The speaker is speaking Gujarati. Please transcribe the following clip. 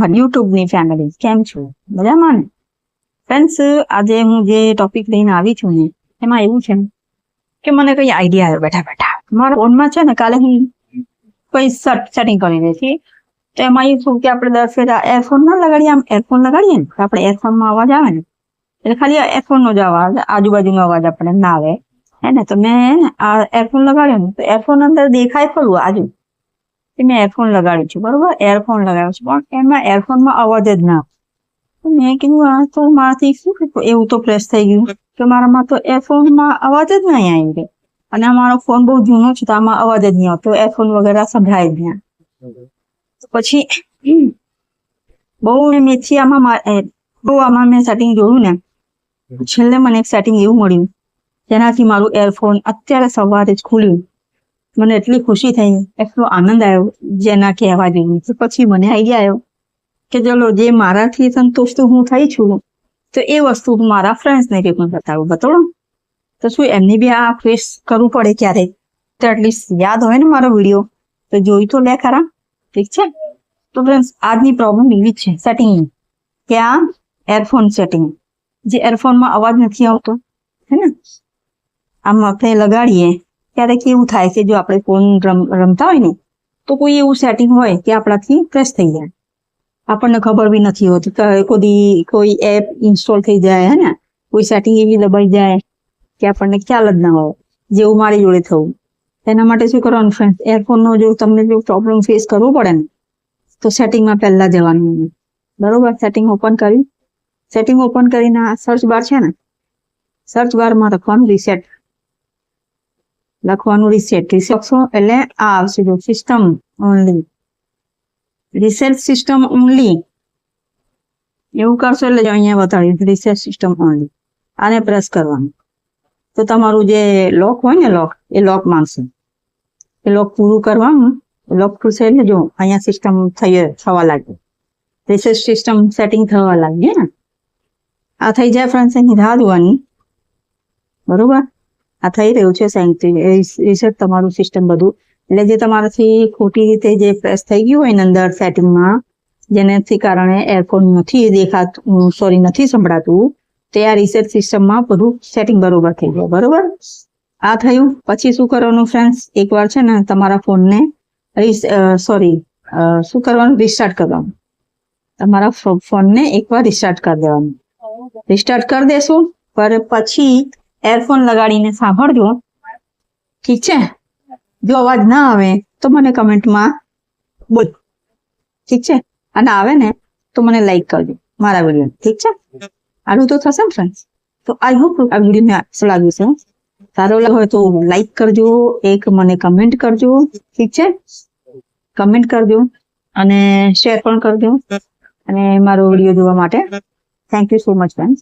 યુટ્યુબ ની ફેમિલી કેમ છો? મજામાં ને? ફ્રેન્ડ્સ, આજે હું જે ટોપિક લઈને આવી છું ને એમાં એવું છે કે મને કઈ આઈડિયા આવ્યો બેઠા બેઠા મારા ફોનમાં છે ને. કાલે હું કઈ સેટિંગ કરી રહી હતી તો એમાં એ શું કે આપણે દર ફેરા એરફોન ના લગાડીએ. આમ એરફોન લગાડીએ ને આપણે એરફોનમાં અવાજ આવે ને એટલે ખાલી એરફોન નો જ અવાજ, આજુબાજુનો અવાજ આપણે ના આવે હે ને. તો મેં આ એરફોન લગાડ્યો ને તો એરફોન અંદર દેખાય ખરું આજુ મેં એરફોન લગાડ્યું છે, બરોબર, એરફોન લગાવ્યો છે, પણ એમાં એરફોનમાં અવાજ જ ના. મેં કીધું આ તો મારાથી શું એવું તો પ્રેસ થઈ ગયું કે મારામાં તો એરફોનમાં અવાજ જ નહીં આવી ગયો. અને અમારો ફોન બહુ જૂનો છે તો આમાં અવાજ જ નહીં આવતો, એરફોન વગેરે સંભળાય જ નહીં. પછી બહુ આમાં મેં સેટિંગ જોયું ને, છેલ્લે મને એક સેટિંગ એવું મળ્યું જેનાથી મારું એરફોન અત્યારે સવારે જ ખુલ્યું. મને એટલી ખુશી થઈ, એટલો આનંદ આવ્યો જેના કહેવા જેવું. પછી મને આઈડિયા આવ્યો કે ચલો જે મારાથી સંતુષ્ટ હું થઈ છું તો એ વસ્તુ હું મારા ફ્રેન્ડ્સને બી પણ બતાવો તો શું એમને બી આ ફેસ કરવું પડે ક્યારેક તો એટલીસ્ટ યાદ હોય ને મારો વિડીયો તો જોઈ તો લે ખરા. ઠીક છે? તો ફ્રેન્ડ્સ, આજની પ્રોબ્લેમ એવી જ છે સેટિંગની કે આ એરફોન સેટિંગ જે એરફોનમાં અવાજ નથી આવતો હે ને, આમ આપણે લગાડીએ ક્યારેક એવું થાય કે જો આપણે ફોન રમતા હોય ને તો કોઈ એવું સેટિંગ હોય કે આપણાથી પ્રેસ થઈ જાય, આપણને ખબર બી નથી હોતી, કોઈ એપ ઇન્સ્ટોલ થઈ જાય હે ને, કોઈ સેટિંગ એવી દબાઈ જાય કે આપણને ખ્યાલ જ ના હોય, જેવું મારી જોડે થયું. એના માટે શું કરવાનું ફ્રેન્ડ, એરફોનનો જો તમને જો પ્રોબ્લેમ ફેસ કરવો પડે ને તો સેટિંગમાં પહેલા જવાનું, બરોબર. સેટિંગ ઓપન કરીને આ સર્ચ બાર છે ને, સર્ચ બારમાં લખવાનું રીસેટ એટલે આ આવશે જો system only, reset system only એવું કરશો એટલે અહીંયા બતાવ્યું રીસેટ સિસ્ટમ ઓનલી. આને પ્રેસ કરવાનું તો તમારું જે લોક હોય ને એ લોક માંગશે. એ લોક પૂરું કરવાનું, લોક ખુલશે એટલે જો અહીંયા સિસ્ટમ થવા લાગે, રીસેટ સિસ્ટમ સેટિંગ થવા લાગે ને. આ થઈ જાય ફ્રેન્ડ્સ, એની રાહ જોવાની, બરોબર. આ થઈ રહ્યું છે રીસેટ તમારું સિસ્ટમ બધું. એટલે જે તમારાથી ખોટી રીતે જે પ્રેસ થઈ ગયું હોય ને અંદર સેટિંગમાં, જેનાથી કારણે એરફોન નથી સંભળાતું, તે આ રીસેટ સિસ્ટમમાં બધું સેટિંગ બરોબર થઈ ગયું, બરોબર. આ થયું. પછી શું કરવાનું ફ્રેન્ડ્સ, એકવાર છે ને તમારા ફોનને શું કરવાનું, રિસ્ટાર્ટ કરવાનું. તમારા ફોનને એકવાર રિસ્ટાર્ટ કરી દેવાનું. રિસ્ટાર્ટ કરી દેશું પર પછી એરફોન લગાડીને સાંભળજો, ઠીક છે? જો અવાજ ના આવે તો મને કમેન્ટમાં બોલ, ઠીક છે? અને આવે ને તો મને લાઈક કરજો મારા વિડીયો, ઠીક છે? આનું તો થશે ને ફ્રેન્ડ્સ. તો આઈ હોપ આ વિડીયોને લાગ્યું છે, સારો લાગ્યો હોય તો લાઈક કરજો, એક મને કમેન્ટ કરજો, ઠીક છે? કમેન્ટ કરજો અને શેર પણ કરજો. અને મારો વિડીયો જોવા માટે thank you so much friends.